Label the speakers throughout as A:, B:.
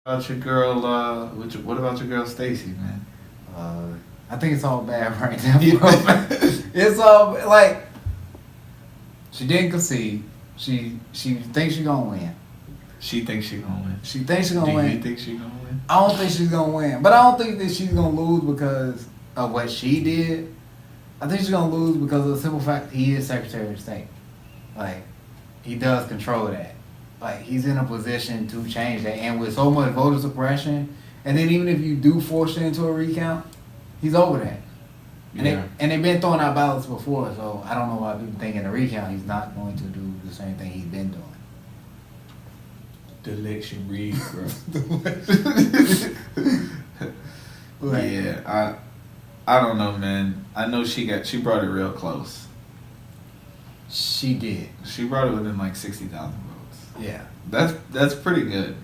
A: About your girl, what about your girl Stacy, man?
B: I think it's all bad right now.
A: Yeah.
B: It's all like she didn't concede. She thinks she's gonna win.
A: She thinks she gonna win.
B: She thinks she's gonna
A: Do
B: win.
A: you think she gonna win?
B: I don't think she's gonna win, but I don't think that she's gonna lose because of what she did. I think she's gonna lose because of the simple fact he is Secretary of State. Like, he does control that. Like, he's in a position to change that, and with so much voter suppression, and then even if you do force it into a recount, he's over that. And they've been throwing out ballots before, so I don't know why people think in a recount he's not going to do the same thing he's been doing.
A: The election rigged, bro.
B: Like,
A: Yeah, I don't know, man. I know she brought it real close.
B: she did.
A: She brought it within like 60,000 votes.
B: Yeah.
A: That's pretty good,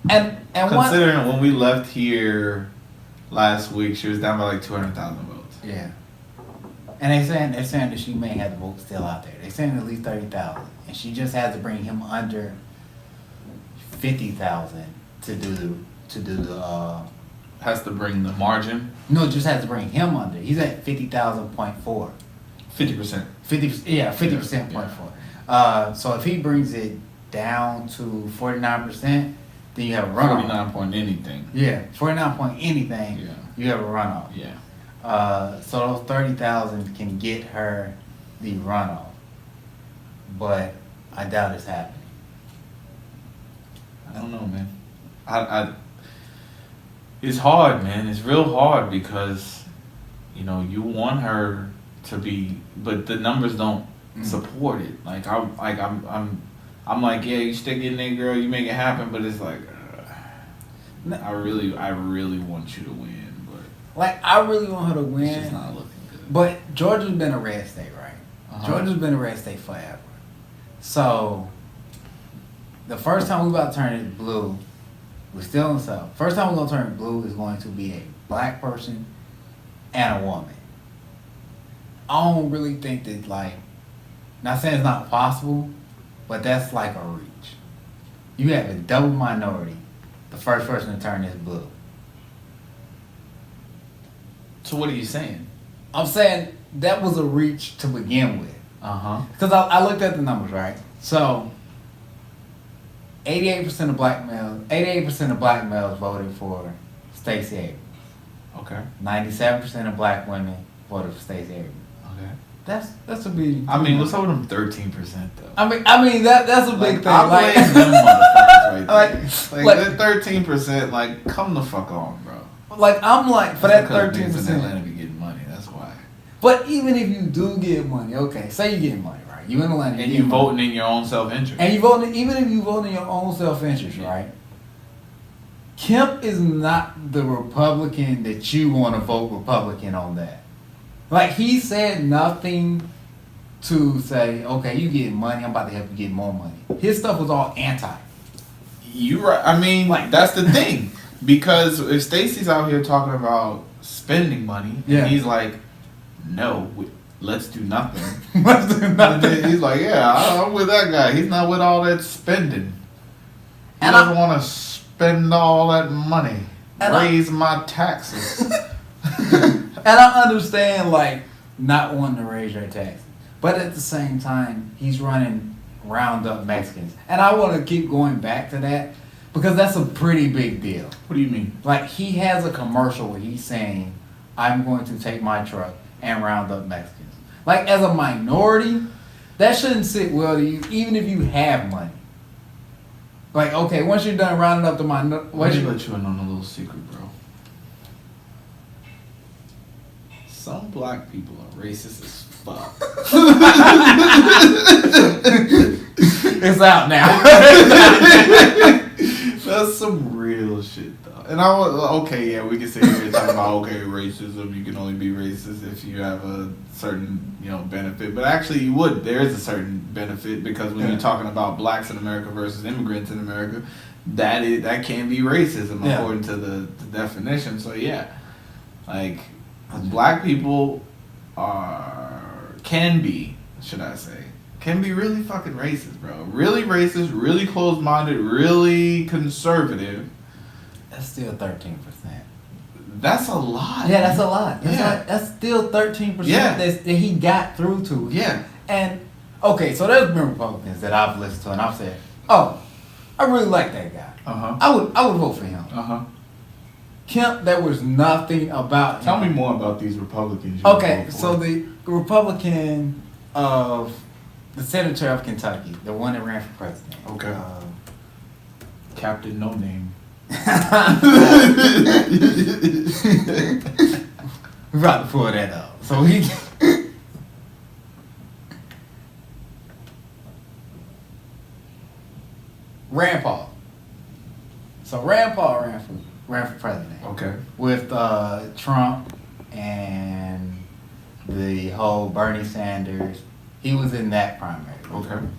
A: man.
B: And
A: Considering when we left here last week, she was down by like 200,000 votes.
B: yeah. And they're saying that she may have the votes still out there. They're saying at least 30,000, and she just has to bring him under 50,000 to do the.
A: Has to bring the margin.
B: No, just has to bring him under. He's at 50,000.4.
A: 50%.
B: 50% point four. So if he brings it down to 49%, then you have a runoff.
A: 49 point anything.
B: Yeah, 49 point anything.
A: Yeah.
B: You have a runoff.
A: Yeah.
B: So those 30,000 can get her the runoff, but I doubt it's happening.
A: I don't know, man. It's hard, man. It's real hard because, you want her to be, but the numbers don't support it. Like I'm like, yeah, you stick in there, girl. You make it happen, but it's like, I really want you to win, but
B: Like, I really want her to win.
A: it's just not looking good.
B: But Georgia's been a red state, right?
A: Uh-huh.
B: Georgia's been a red state forever. So, the first time we about to turn it blue, we're still in the South. First time we're going to turn it blue is going to be a black person and a woman. I don't really think that, like, not saying it's not possible, but that's like a reach. You have a double minority, the first person to turn this blue.
A: So what are you saying?
B: I'm saying that was a reach to begin with. Because I looked at the numbers, right? So, 88% of black males voted for Stacey Abrams.
A: Okay.
B: 97% of black women voted for Stacey Abrams.
A: Okay.
B: That's a big.
A: I mean, what's up with them 13% though?
B: I mean that's a big thing.
A: I
B: Like,
A: blame them motherfuckers right there.
B: like-
A: Like that 13%, like, come the fuck on, bro.
B: like I'm like for that
A: Because niggas in
B: 13%.
A: Atlanta be getting money. That's why.
B: But even if you do get money, okay, say you get money, right? You in Atlanta,
A: And
B: get
A: you
B: money.
A: voting in your own self-interest.
B: And you voting, even if you vote in your own self-interest, right? Kemp is not the Republican that you want to vote Republican on that. Like, he said nothing to say, okay, you get money, I'm about to help you get more money. His stuff was all anti.
A: You right. I mean,
B: Like-
A: that's the thing. Because if Stacey's out here talking about spending money,
B: Yeah.
A: and he's like, no, let's do nothing.
B: Let's do
A: And
B: nothing.
A: then he's like, yeah, I'm with that guy. He's not with all that spending. He
B: And
A: doesn't want to spend all that money.
B: And
A: Raise my taxes.
B: And I understand, like, not wanting to raise your taxes. But at the same time, he's running round up Mexicans. And I want to keep going back to that because that's a pretty big deal.
A: What do you mean?
B: Like, he has a commercial where he's saying, I'm going to take my truck and round up Mexicans. Like, as a minority, that shouldn't sit well to you, even if you have money. Like, okay, once you're done rounding up the minority,
A: Let me let you in on a little secret, bro. Some black people are racist as fuck.
B: it's out now.
A: That's some real shit, though. And I was okay. Yeah, we can sit here and talk about racism. You can only be racist if you have a certain benefit. But actually, you would. There is a certain benefit because when you're talking about blacks in America versus immigrants in America, that can be racism according to the definition. So yeah, like black people can be really fucking racist, bro. Really racist, really closed-minded, really conservative.
B: That's still 13%.
A: That's a lot.
B: Yeah, that's a lot. That's still 13% that he got through to.
A: Yeah.
B: And okay, so there's been Republicans that I've listened to, and I've said, "Oh, I really like that guy. I would vote for him." Kemp, there was nothing about him.
A: Tell me more about these Republicans.
B: Okay, so the Republican of the senator of Kentucky, the one that ran for president.
A: Okay. Captain No Name.
B: We about to pull that up. So he. Rand Paul. So Rand Paul ran for president.
A: Okay.
B: With Trump and the whole Bernie Sanders. He was in that primary.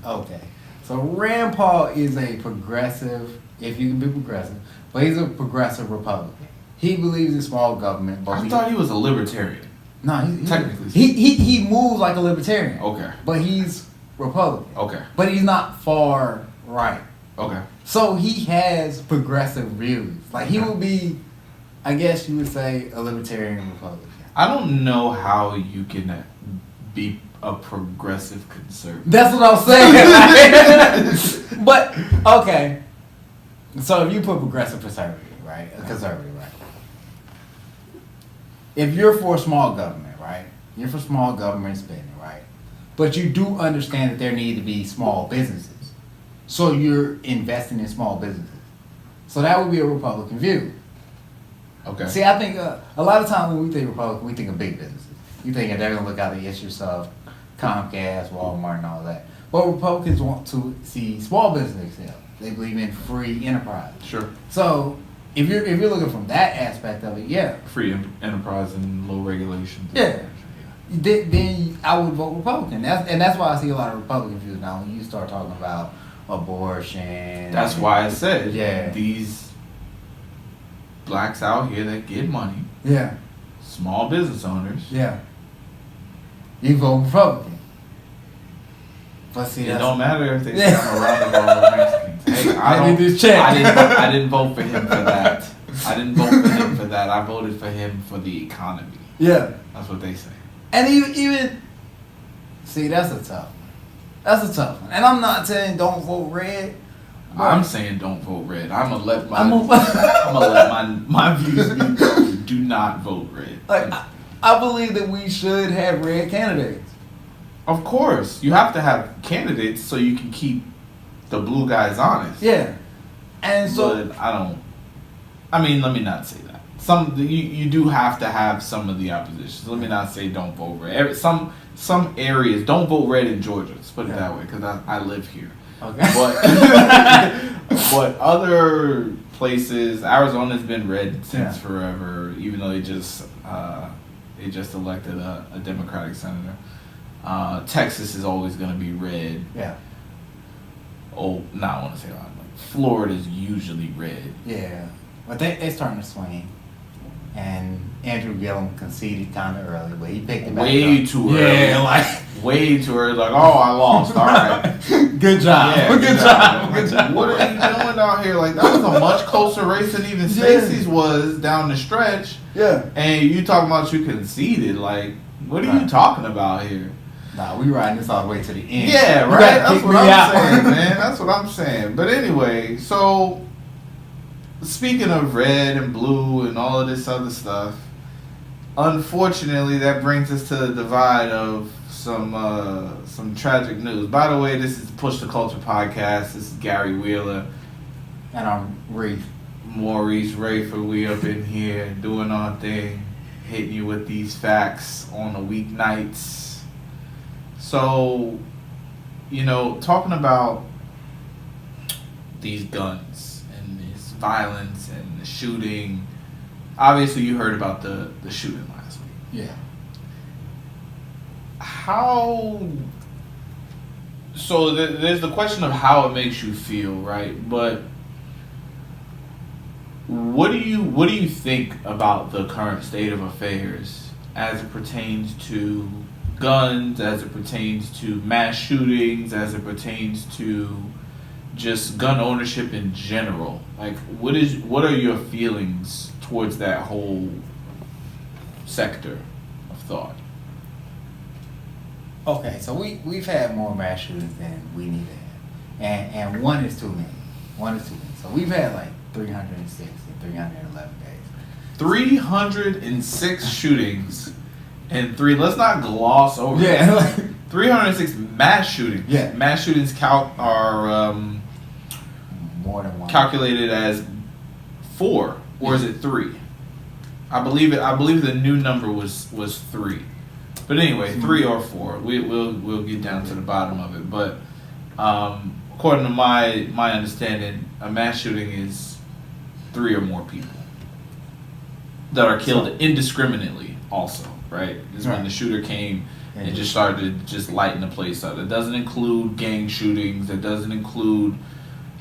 B: Okay. So Rand Paul is a progressive, if you can be progressive, but he's a progressive Republican. He believes in small government. But
A: I thought he was a libertarian.
B: No,
A: technically.
B: He moves like a libertarian.
A: Okay.
B: But he's Republican.
A: Okay.
B: But he's not far right.
A: Okay.
B: So he has progressive views. Like he would be, I guess you would say, a libertarian Republican.
A: I don't know how you can be a progressive conservative.
B: That's what I'm saying. But okay. So if you put progressive conservative, right? A conservative, right? If you're for small government, right? You're for small government spending, right? But you do understand that there need to be small businesses. So you're investing in small businesses. So that would be a Republican view.
A: Okay.
B: See, I think a lot of times when we think Republican, we think of big businesses. You think they're going to look out the issues of Comcast, Walmart, and all that. But Republicans want to see small business excel. They believe in free enterprise.
A: Sure.
B: So if you're looking from that aspect of it, yeah.
A: Free enterprise and low regulations.
B: Yeah. Then I would vote Republican. That's why I see a lot of Republican views now when you start talking about abortion.
A: That's why I said
B: these
A: blacks out here that get money.
B: Yeah.
A: Small business owners.
B: Yeah. You vote Republican. But see,
A: it don't matter if they come around the ball Mexicans. Hey, I didn't vote for him for that. I didn't vote for him for that. I voted for him for the economy.
B: Yeah.
A: That's what they say.
B: And even see, that's a tough one. That's a tough one. And I'm not saying don't vote red.
A: I'm saying don't vote red. I'm gonna let my views be. Do not vote red.
B: Like I believe that we should have red candidates.
A: Of course, you have to have candidates so you can keep the blue guys honest.
B: Yeah, and so
A: but let me not say that. You do have to have some of the opposition. Let me not say don't vote red. Some areas don't vote red in Georgia. Let's put it that way because I live here.
B: Okay.
A: But other places, Arizona's been red since forever. Even though they just elected a Democratic senator. Texas is always going to be red.
B: Yeah.
A: Oh, no, I want to say that. Florida's usually red.
B: Yeah. But they starting to swing. And Andrew Gillum conceded kind of early, but he picked it back
A: way
B: up.
A: Too early.
B: Yeah,
A: way too early. Like, oh, I lost. All right.
B: Good job.
A: Yeah,
B: good job. Good job.
A: What are you doing out here? Like, that was a much closer race than even Stacey's was down the stretch.
B: Yeah. And
A: you talking about you conceded. Like, what are you talking about here?
B: Nah, we riding this all the way to the end.
A: Yeah, right? That's what I'm saying, man. That's what I'm saying. But anyway, so speaking of red and blue and all of this other stuff, unfortunately, that brings us to the divide of some tragic news. By the way, this is Push the Culture Podcast. This is Gary Wheeler.
B: And I'm Reef.
A: Maurice Rayford. We up in here doing our thing, hitting you with these facts on the weeknights. So, talking about these guns and this violence and the shooting. Obviously, you heard about the shooting last week.
B: Yeah.
A: So there's the question of how it makes you feel, right? But what do you think about the current state of affairs as it pertains to guns, as it pertains to mass shootings, as it pertains to just gun ownership in general. Like, what are your feelings towards that whole sector of thought?
B: Okay, so we've had more mass shootings than we need to have, and one is too many. One is too many. So we've had like 306 and 311 days.
A: 306 shootings and three. Let's not gloss over.
B: Yeah,
A: that. 306 mass shootings.
B: Yeah.
A: Mass shootings are
B: more than one.
A: calculated as 4, or is it 3? I believe the new number was 3. But anyway, 3 or 4. We'll get down to the bottom of it. But according to my understanding, a mass shooting is 3 or more people that are killed indiscriminately. Also, right? Is when the shooter came and just started just lighting the place up. It doesn't include gang shootings. It doesn't include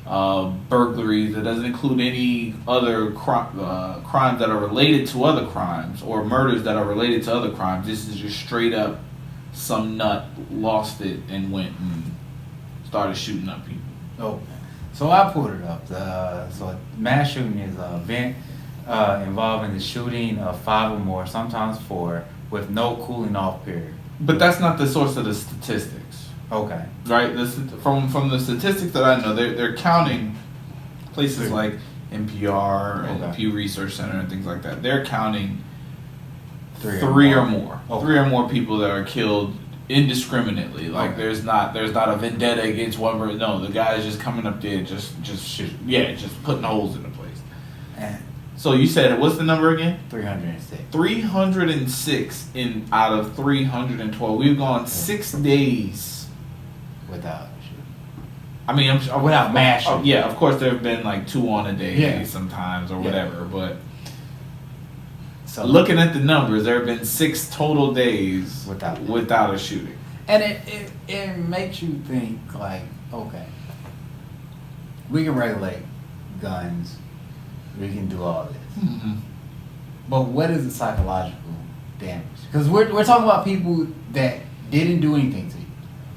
A: burglaries. It doesn't include any other crimes that are related to other crimes or murders that are related to other crimes. This is just straight up some nut lost it and went and started shooting up people.
B: Okay. So I pulled it up. So mass shooting is an event involving the shooting of 5 or more, sometimes 4, with no cooling off period.
A: But that's not the source of the statistics.
B: Okay.
A: Right? From the statistics that I know, they're counting places like NPR and Pew Research Center and things like that. They're counting 3 or more. Okay. 3 or more people that are killed indiscriminately. Like there's not a vendetta against one person. No, the guy is just coming up there just putting holes in the place. So you said, what's the number again?
B: 306.
A: 306 out of 312. We've gone 6 days
B: without shooting.
A: I mean,
B: without mass shooting.
A: Yeah, of course there have been like 2 on a day sometimes or whatever, but so looking at the numbers, there have been 6 total days without a shooting.
B: And it makes you think like, okay, we can regulate guns. We can do all this.
A: Mm-hmm.
B: But what is the psychological damage? Because we're talking about people that didn't do anything to you.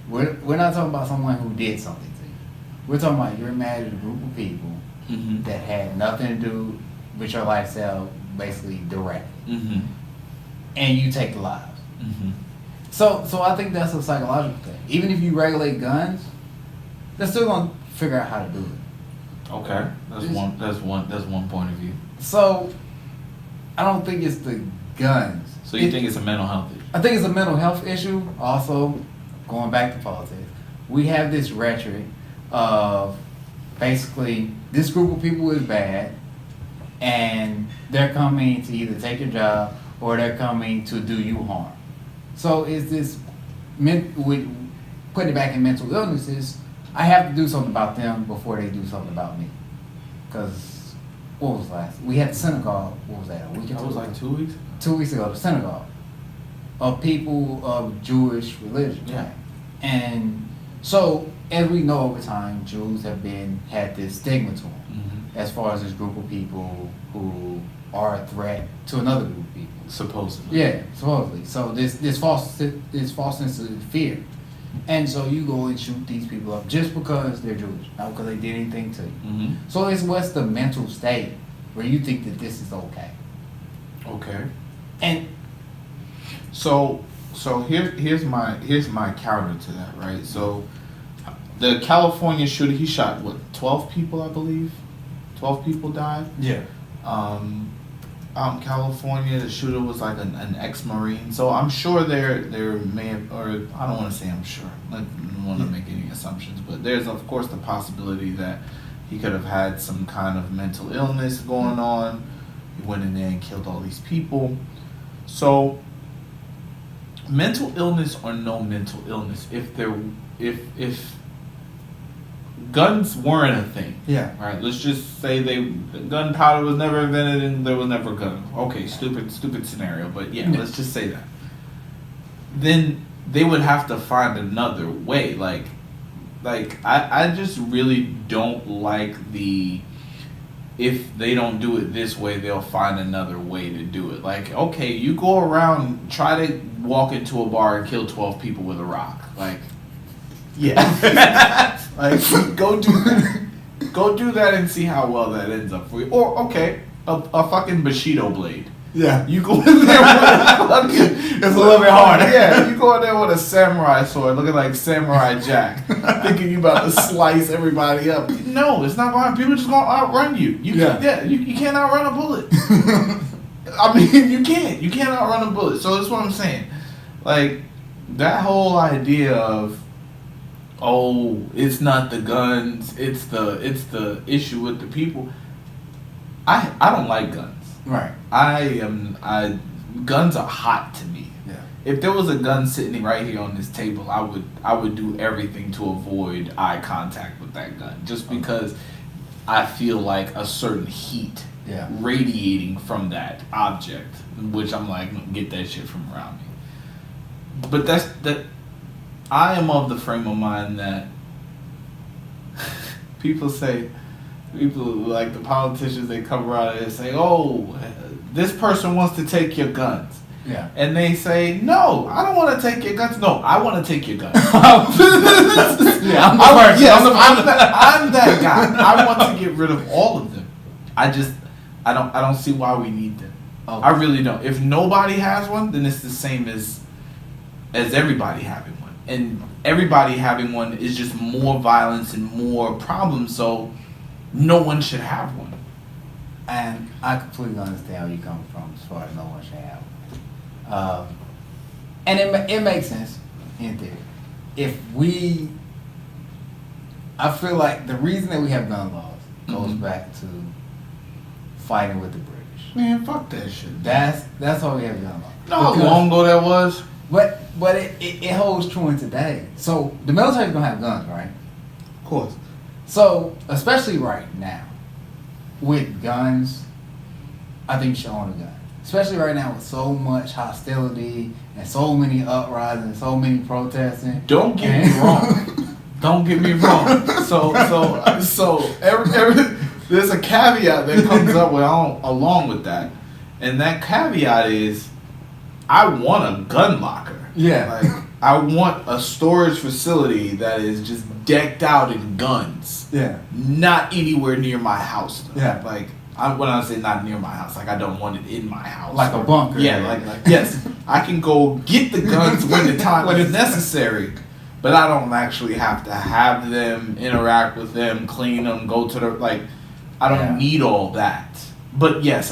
B: We're not talking about someone who did something to you. We're talking about you're mad at a group of people that had nothing to do with your lifestyle, basically directly. And you take the lives. So I think that's a psychological thing. Even if you regulate guns, they're still gonna figure out how to do it.
A: Okay, that's one point of view.
B: So, I don't think it's the guns.
A: So you think it's a mental health issue?
B: I think it's a mental health issue. Also, going back to politics, we have this rhetoric of basically this group of people is bad, and they're coming to either take your job or they're coming to do you harm. So is this with putting it back in mental illnesses? I have to do something about them before they do something about me. Because, what was last? We had the synagogue, what was that, a week or two?
A: That was like 2 weeks?
B: 2 weeks ago, the synagogue. Of people of Jewish religion.
A: Yeah.
B: And so, as we know over time, Jews have had this stigma to them. As far as this group of people who are a threat to another group of people.
A: Supposedly.
B: Yeah, supposedly. So this false sense of fear. And so you go and shoot these people up just because they're Jewish, not because they did anything to you. So what's the mental state where you think that this is okay?
A: Okay.
B: And
A: so here's my counter to that, right? So the California shooter, he shot 12 people, I believe. 12 people died.
B: Yeah.
A: Out in California, the shooter was like an ex-Marine. So I'm sure there may have, or I don't want to say I'm sure. I don't want to make any assumptions, but there's of course the possibility that he could have had some kind of mental illness going on. He went in there and killed all these people. So mental illness or no mental illness, if guns weren't a thing.
B: Yeah.
A: Right. Let's just say gunpowder was never invented and there was never a gun. Okay, stupid scenario, but yeah, let's just say that. Then they would have to find another way. Like I just really don't like if they don't do it this way, they'll find another way to do it. Like, okay, you go around, try to walk into a bar and kill 12 people with a rock. Like, Yeah. Like, go do that. Go do that and see how well that ends up for you. Or, okay, a fucking Bushido blade.
B: Yeah.
A: You go in there with a fucking...
B: It's a little bit harder.
A: Yeah, you go in there with a samurai sword looking like Samurai Jack, thinking you about to slice everybody up. No, it's not going to... People just going to outrun you. You can't outrun a bullet. I mean, you can't. You can't outrun a bullet. So that's what I'm saying. Like, that whole idea of, oh, it's not the guns, it's the issue with the people. I don't like guns.
B: Right.
A: Guns are hot to me.
B: Yeah.
A: If there was a gun sitting right here on this table, I would do everything to avoid eye contact with that gun, just because I feel like a certain heat radiating from that object, which I'm like, get that shit from around me. But I am of the frame of mind that people like the politicians, they come around and say, oh, this person wants to take your guns.
B: Yeah.
A: And they say, no, I don't want to take your guns. No, I want to take your guns.
B: Yeah,
A: I'm that guy. I want to get rid of all of them. I don't see why we need them.
B: Okay.
A: I really don't. If nobody has one, then it's the same as everybody having one. And everybody having one is just more violence and more problems, so no one should have one.
B: And I completely understand where you're coming from as far as no one should have one. And it makes sense in theory. I feel like the reason that we have gun laws goes back to fighting with the British.
A: Man, fuck that shit.
B: That's why we have gun laws.
A: You know how long ago that was?
B: But it holds true in today. So the military's gonna have guns, right?
A: Of course.
B: So especially right now, with guns, I think you should own a gun. Especially right now with so much hostility and so many uprisings and so many protesting.
A: Don't get me wrong. Don't get me wrong. So every there's a caveat that comes up along with that, and that caveat is, I want a gun locker.
B: Yeah.
A: Like, I want a storage facility that is just decked out in guns.
B: Yeah.
A: Not anywhere near my house, though.
B: Yeah.
A: Like, when I say not near my house, like, I don't want it in my house.
B: Like a bunker.
A: Yeah, like yes. I can go get the guns when the time is necessary, but I don't actually have to have them, interact with them, clean them, go to the, like, I don't need all that. But yes,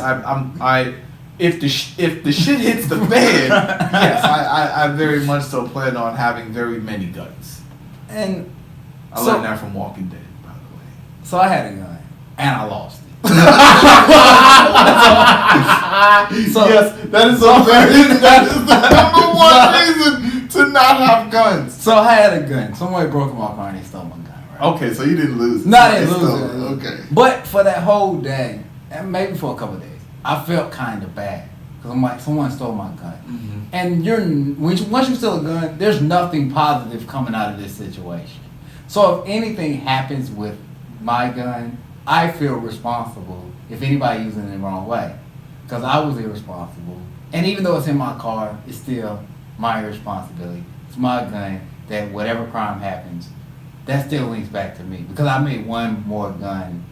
A: if the shit hits the fan, yes, I very much so plan on having very many guns.
B: And
A: I learned that from Walking Dead, by the way.
B: So I had a gun and I lost it.
A: So yes, that is the number one reason to not have guns.
B: So I had a gun. Somebody broke in my car and they stole my gun. Right?
A: Okay, so you didn't lose.
B: No, I didn't lose it.
A: Okay.
B: But for that whole day, and maybe for a couple of days, I felt kind of bad because I'm like, someone stole my gun.
A: Mm-hmm.
B: And once you steal a gun, there's nothing positive coming out of this situation. So if anything happens with my gun, I feel responsible if anybody using it the wrong way, because I was irresponsible. And even though it's in my car, it's still my responsibility. It's my gun. That whatever crime happens, that still links back to me because I made one more gun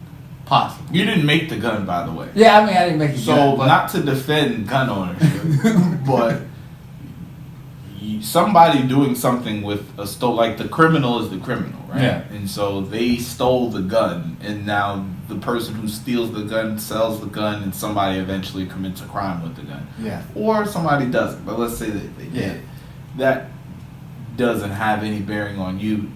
B: possible.
A: You didn't make the gun, by the way.
B: Yeah, I mean, I didn't make it.
A: So, not to defend gun ownership, but somebody doing something with a like the criminal is the criminal, right?
B: Yeah.
A: And so they stole the gun, and now the person who steals the gun sells the gun, and somebody eventually commits a crime with the gun.
B: Yeah.
A: Or somebody doesn't, but let's say that they did. That doesn't have any bearing on you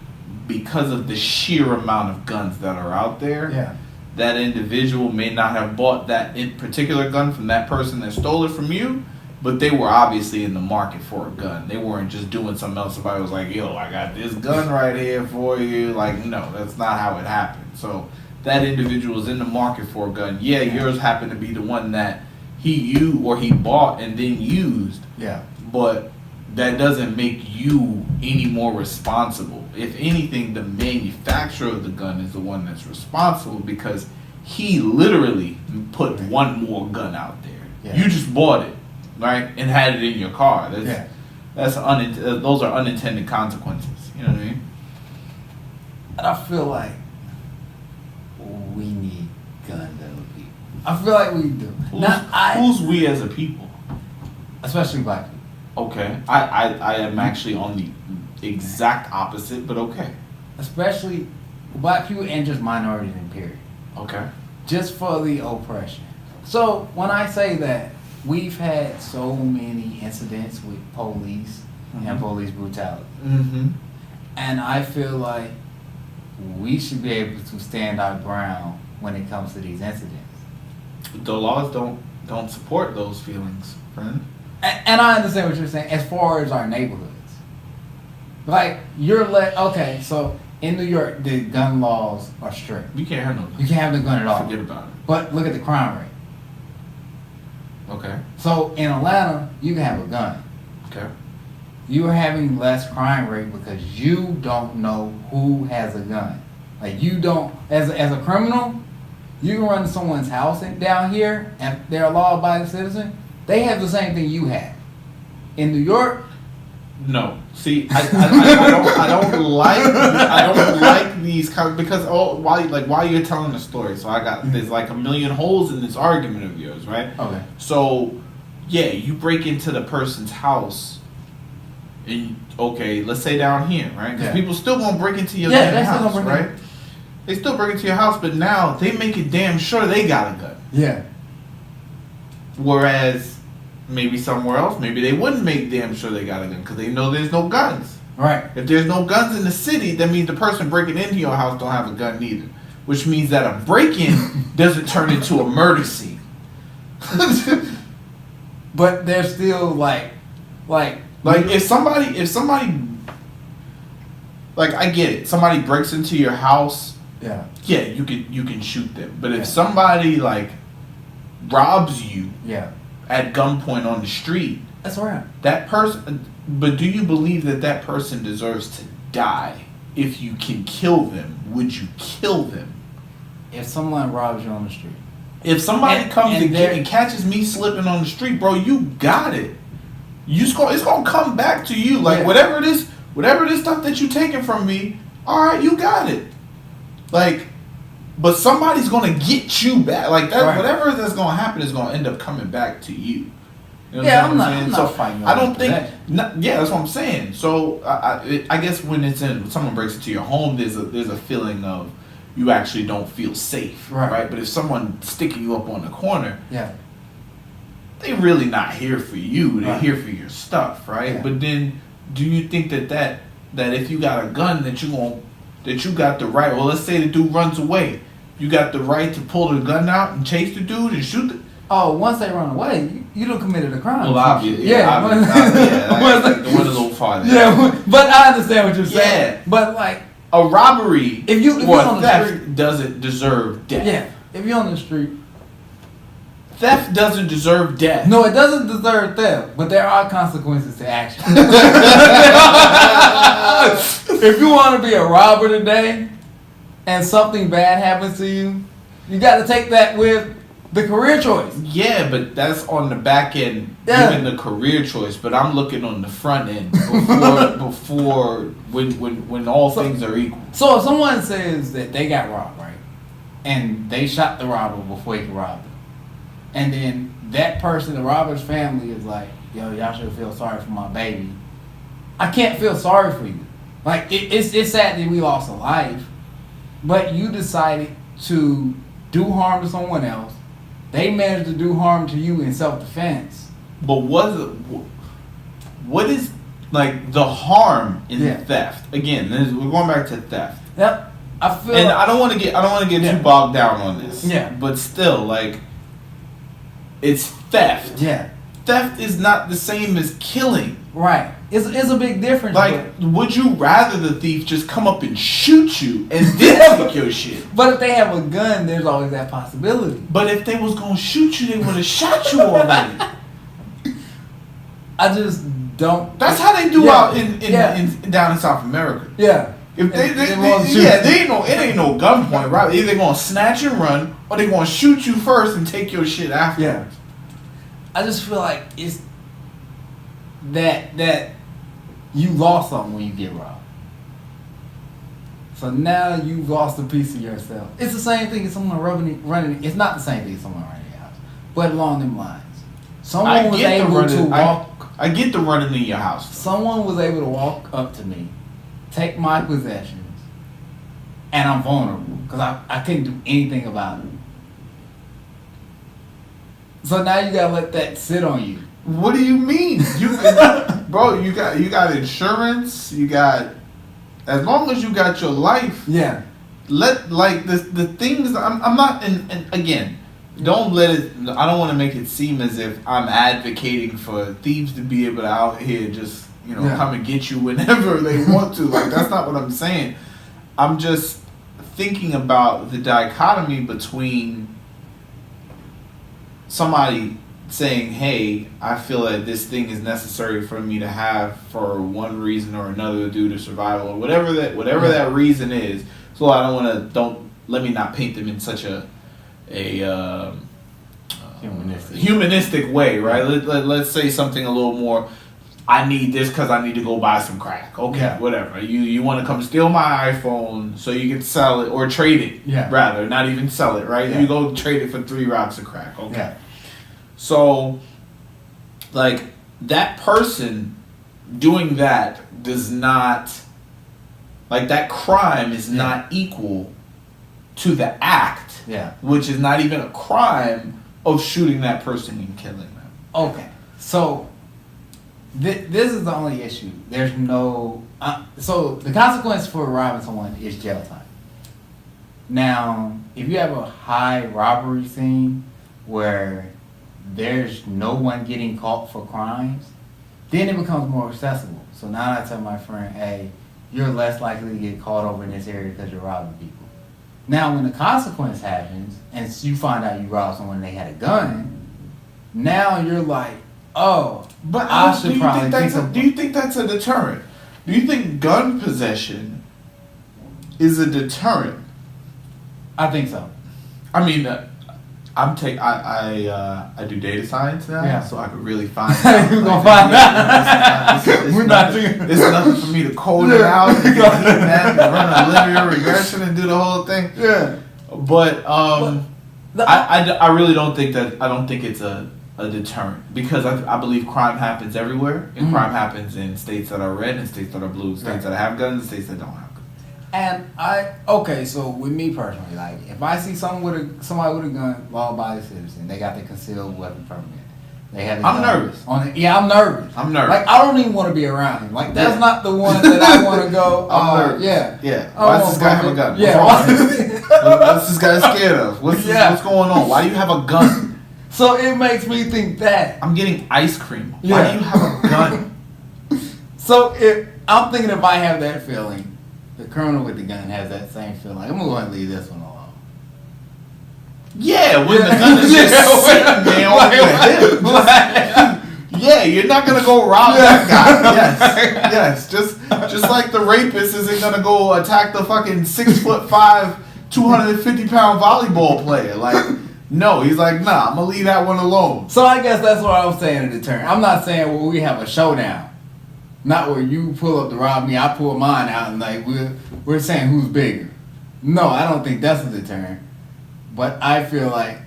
A: because of the sheer amount of guns that are out there.
B: Yeah.
A: That individual may not have bought that particular gun from that person that stole it from you, but they were obviously in the market for a gun. They weren't just doing something else. Somebody was like, yo, I got this gun right here for you. Like, no, that's not how it happened. So that individual is in the market for a gun. Yeah, yours happened to be the one that he bought and then used.
B: Yeah.
A: But that doesn't make you any more responsible. If anything, the manufacturer of the gun is the one that's responsible because he literally put one more gun out there. Yeah. You just bought it, right, and had it in your car. Those are unintended consequences. You know what I mean?
B: And I feel like we need guns as a people. I feel like we do.
A: Who's we as a people?
B: Especially black people.
A: Okay. I am actually on the exact opposite, but okay.
B: Especially black people and just minorities in period.
A: Okay.
B: Just for the oppression. So when I say that we've had so many incidents with police and police brutality.
A: Mm-hmm.
B: And I feel like we should be able to stand our ground when it comes to these incidents.
A: The laws don't support those feelings, friend.
B: And I understand what you're saying as far as our neighborhoods. Like, okay, so in New York, the gun laws are strict.
A: You can't have no gun.
B: You can't have the gun at all.
A: Forget about it.
B: But look at the crime rate.
A: Okay.
B: So in Atlanta, you can have a gun.
A: Okay.
B: You're having less crime rate because you don't know who has a gun. Like, you don't, as a criminal, you can run to someone's house down here and they're a law-abiding citizen. They have the same thing you have. In New York,
A: no. See, I don't like these kind because while you're telling the story, so there's like a million holes in this argument of yours, right?
B: Okay.
A: So, yeah, you break into the person's house, and okay, let's say down here, right? Because people still gonna break into your house, right? They still break into your house, but now they make it damn sure they got a gun.
B: Yeah.
A: Whereas maybe somewhere else, maybe they wouldn't make damn sure they got a gun because they know there's no guns.
B: Right.
A: If there's no guns in the city, that means the person breaking into your house don't have a gun neither. Which means that a break-in doesn't turn into a murder scene.
B: But they're still like
A: if somebody like, I get it. Somebody breaks into your house.
B: Yeah,
A: you can shoot them. But if somebody like robs you at gunpoint on the street,
B: that's right.
A: That person. But do you believe that person deserves to die? If you can kill them, would you kill them?
B: If someone robs you on the street.
A: If somebody comes and catches me slipping on the street, bro, you got it. It's gonna come back to you. Like, whatever it is stuff that you taking from me, all right, you got it. Like, but somebody's gonna get you back. Like that,
B: right.
A: Whatever that's gonna happen is gonna end up coming back to you. You know
B: I'm not fighting.
A: I don't think. That's what I'm saying. So I guess when someone breaks into your home, there's a feeling of you actually don't feel safe, right? But if someone's sticking you up on the corner, they really not here for you. They're here for your stuff, right?
B: Yeah.
A: But then, do you think that if you got a gun that you got the right? Well, let's say the dude runs away. You got the right to pull the gun out and chase the dude and shoot the.
B: Oh, once they run away, you don't committed a crime.
A: Well, obviously,
B: I
A: went a little farther.
B: Yeah, but I understand what you're saying.
A: Yeah.
B: But like
A: a robbery
B: if you're on the
A: theft
B: street,
A: doesn't deserve death.
B: Yeah, if you're on the street,
A: theft doesn't deserve death.
B: No, it doesn't deserve theft, but there are consequences to action. If you want to be a robber today, and something bad happens to you, you got to take that with the career choice.
A: Yeah, but that's on the back end, giving the career choice. But I'm looking on the front end before when all things are equal.
B: So if someone says that they got robbed, right, and they shot the robber before he could rob them, and then that person, the robber's family, is like, "Yo, y'all should feel sorry for my baby." I can't feel sorry for you. Like it's sad that we lost a life, but you decided to do harm to someone else. They managed to do harm to you in self-defense.
A: But what is like the harm in theft? Again, we're going back to theft.
B: Yep, I feel.
A: And I don't want to get too bogged down on this.
B: Yeah.
A: But still, like, it's theft.
B: Yeah.
A: Theft is not the same as killing.
B: Right. It's a big difference.
A: Like, would you rather the thief just come up and shoot you and then take your shit?
B: But if they have a gun, there's always that possibility.
A: But if they was gonna shoot you, they would have shot you already.
B: I just don't.
A: That's how they do out in down in South America.
B: Yeah.
A: If it ain't no gunpoint, right? Either they're gonna snatch and run, or they're gonna shoot you first and take your shit after.
B: Yeah. I just feel like it's that you lost something when you get robbed. So now you've lost a piece of yourself. It's the same thing as someone running. It's not the same thing as someone running your house, but along them lines. Someone was able to walk.
A: I get the running in your house.
B: Someone was able to walk up to me, take my possessions, and I'm vulnerable because I couldn't do anything about it. So now you gotta let that sit on you.
A: What do you mean? Bro, you got insurance. You got, as long as you got your life.
B: Yeah.
A: Let the things. I'm not. And again, don't let it. I don't want to make it seem as if I'm advocating for thieves to be able to out here just come and get you whenever they want to. Like, that's not what I'm saying. I'm just thinking about the dichotomy between somebody saying, hey, I feel that this thing is necessary for me to have for one reason or another due to survival or whatever that reason is. So I don't let me not paint them in such a humanistic way, right? Let's say something a little more, I need this because I need to go buy some crack. Okay, whatever. You want to come steal my iPhone so you can sell it or trade it, rather, not even sell it, right? You go trade it for 3 rocks of crack. Okay. Yeah. So, like, that person doing that does not, like, that crime is not equal to the act, which is not even a crime of shooting that person and killing them.
B: Okay, so this is the only issue. There's no, so the consequence for robbing someone is jail time. Now, if you have a high robbery scene where there's no one getting caught for crimes, then it becomes more accessible. So now I tell my friend, hey, you're less likely to get caught over in this area because you're robbing people. Now, when the consequence happens and you find out you robbed someone and they had a gun, now you're like, oh,
A: but I should probably think do you think that's a deterrent? Do you think gun possession is a deterrent?
B: I think so.
A: I mean, I do data science now, so I could really find out.
B: You're gonna find out. It's
A: nothing for me to code it out and get that and run a linear regression and do the whole thing.
B: Yeah.
A: But I really don't think that. I don't think it's a deterrent because I believe crime happens everywhere, and crime happens in states that are red and states that are blue, states that have guns and states that don't have guns.
B: And so with me personally, like, if I see somebody with a gun, law-abiding citizen, they got the concealed weapon permit. They have.
A: I'm nervous.
B: I'm nervous.
A: I'm nervous.
B: Like, I don't even want to be around him. Like, that's not the one that I want to go.
A: I'm nervous. Yeah. Why does this guy have a gun?
B: Yeah.
A: What's this guy scared of? What's going on? Why do you have a gun?
B: So it makes me think that
A: I'm getting ice cream. Why do you have a gun?
B: So I'm thinking if I have that feeling, the criminal with the gun has that same feeling. I'm going to leave this one alone.
A: Yeah, when the gun is just sitting there over him. Yeah, you're not going to go rob that guy. Yes. Just like the rapist isn't going to go attack the fucking 6'5", 250-pound volleyball player. Like, no, he's like, nah, I'm going to leave that one alone.
B: So I guess that's what I'm saying in deterrent. I'm not saying, well, we have a showdown. Not where you pull up to rob me, I pull mine out, and like we're saying who's bigger. No, I don't think that's a deterrent. But I feel like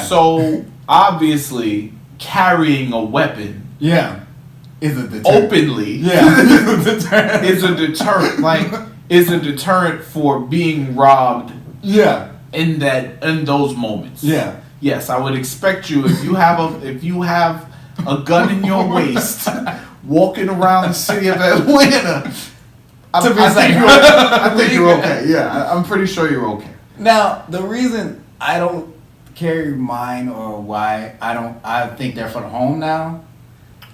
A: So obviously carrying a weapon,
B: is a deterrent.
A: Openly, is a deterrent. Like, is a deterrent for being robbed.
B: Yeah.
A: In those moments.
B: Yeah.
A: Yes, I would expect you if you have a gun in your waist. Walking around the city of Atlanta, I think you're okay. Yeah, I'm pretty sure you're okay.
B: Now, the reason I don't carry mine or why I think they're for the home now.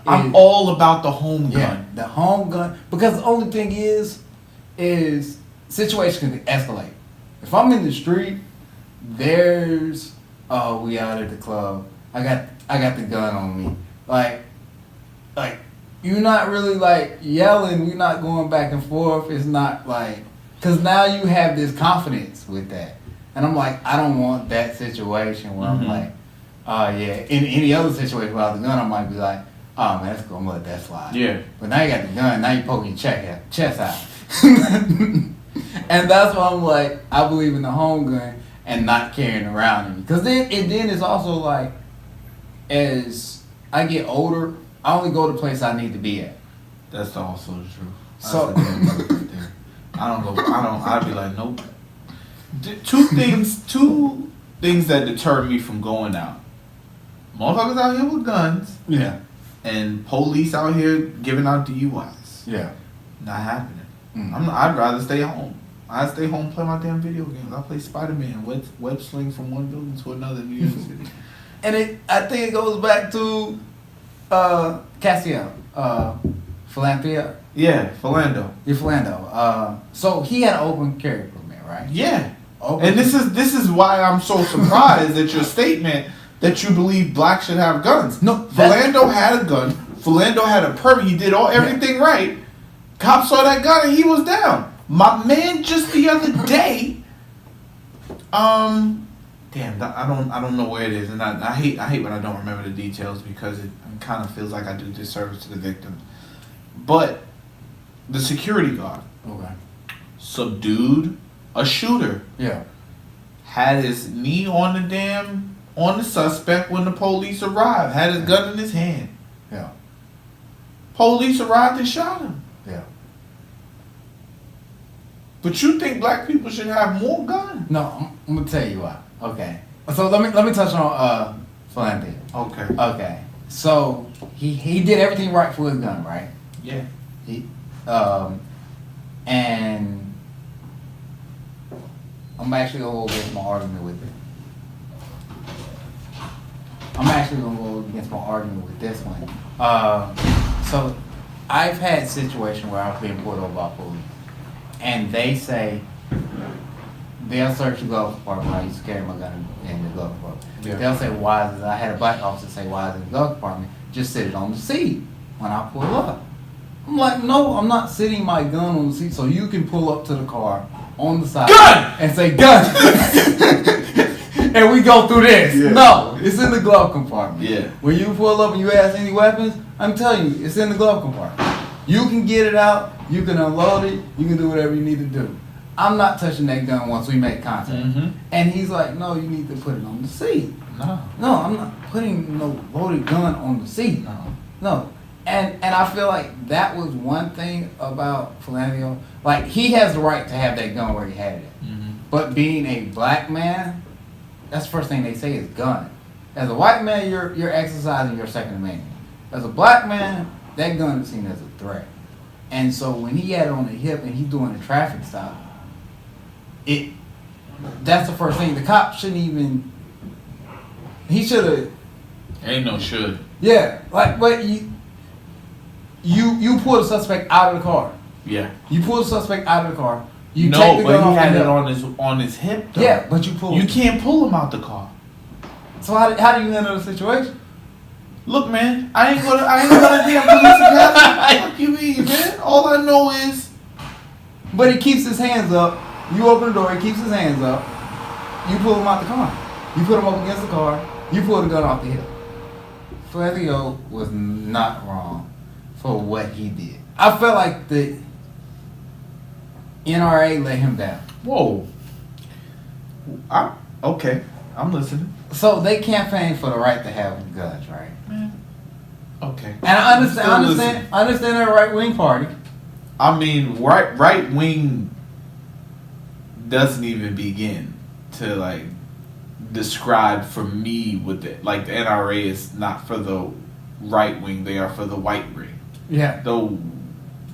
A: I'm all about the home gun.
B: Yeah, the home gun. Because the only thing is situations can escalate. If I'm in the street, we out at the club. I got the gun on me. Like. You're not really like yelling. We're not going back and forth. It's not like, because now you have this confidence with that. And I'm like, I don't want that situation where I'm like, oh yeah. In any other situation without the gun, I might be like, oh man, that's cool. I'm gonna let that slide.
A: Yeah.
B: But now you got the gun. Now you poking your chest out. And that's why I'm like, I believe in the home gun and not carrying around any. Because then it's also like, as I get older, I only go to places I need to be at.
A: That's also the truth. That's
B: So-
A: the damn truth right there. I'd be like, nope. Two things that deter me from going out. Motherfuckers out here with guns
B: Yeah.
A: and police out here giving out DUIs.
B: Yeah.
A: Not happening.
B: Mm.
A: I'd rather stay home. I'd stay home and play my damn video games. I play Spider-Man, web sling from one building to another in New York City.
B: And I think it goes back to Cassio, Philampia.
A: Yeah, Philando.
B: Philando. So he had an open carry permit, right?
A: Yeah.
B: Open.
A: And this is why I'm so surprised at your statement that you believe blacks should have guns.
B: No,
A: Philando had a gun. Philando had a permit. He did everything right. Cops saw that gun and he was down. My man just the other day. Damn, I don't know where it is, and I hate when I don't remember the details because it kind of feels like I do disservice to the victim. But the security guard subdued a shooter.
B: Yeah.
A: Had his knee on the suspect when the police arrived. Had his gun in his hand.
B: Yeah.
A: Police arrived and shot him.
B: Yeah.
A: But you think black people should have more guns?
B: No, I'm gonna tell you why. Okay. So let me touch on Philampia.
A: Okay.
B: Okay. So he did everything right for his gun, right?
A: Yeah.
B: And I'm actually gonna go against my argument with it. I'm actually gonna go against my argument with this one. So I've had situations where I've been pulled over by police, and they say they'll search the glove compartment. I used to carry my gun in the glove compartment.
A: Yeah.
B: They'll say, "Why is it?" I had a black officer say, "Why is it in the glove compartment?" Just sit it on the seat when I pull up. I'm like, no, I'm not sitting my gun on the seat so you can pull up to the car on the side
A: Gun!
B: and say gun, and we go through this.
A: Yeah.
B: No, it's in the glove compartment.
A: Yeah.
B: When you pull up and you ask any weapons, I'm telling you, it's in the glove compartment. You can get it out, you can unload it, you can do whatever you need to do. I'm not touching that gun once we make contact.
A: Mm-hmm.
B: And he's like, no, you need to put it on the seat.
A: No.
B: No, I'm not putting no loaded gun on the seat.
A: No.
B: No. And I feel like that was one thing about Philampia. Like, he has the right to have that gun where he had it.
A: Mm-hmm.
B: But being a black man, that's the first thing they say is gun. As a white man, you're exercising your Second Amendment. As a black man, that gun is seen as a threat. And so when he had it on the hip and he's doing a traffic stop, that's the first thing. The cop shouldn't even. He should have.
A: Ain't no should.
B: Yeah, like, but you pull the suspect out of the car.
A: Yeah.
B: You pull the suspect out of the car. You
A: No,
B: take the
A: but
B: gun
A: he
B: off
A: had
B: the
A: it
B: hip.
A: on his hip though.
B: Yeah, but you pull.
A: You can't pull him out the car.
B: So how do you handle the situation?
A: Look, man, I ain't gonna damn police academy. Fuck you mean, man? All I know is
B: But he keeps his hands up. You open the door. He keeps his hands up. You pull him out the car. You put him up against the car. You pull the gun off the hip. Flavio was not wrong for what he did. I felt like the NRA let him down.
A: whoa. Okay, I'm listening.
B: So they campaigned for the right to have guns, right?
A: Man. Okay.
B: And I
A: I'm still listening.
B: understand they're a right wing party.
A: I mean, right wing doesn't even begin to like describe for me what the like the NRA is not for the right wing; they are for the white wing.
B: Yeah.
A: The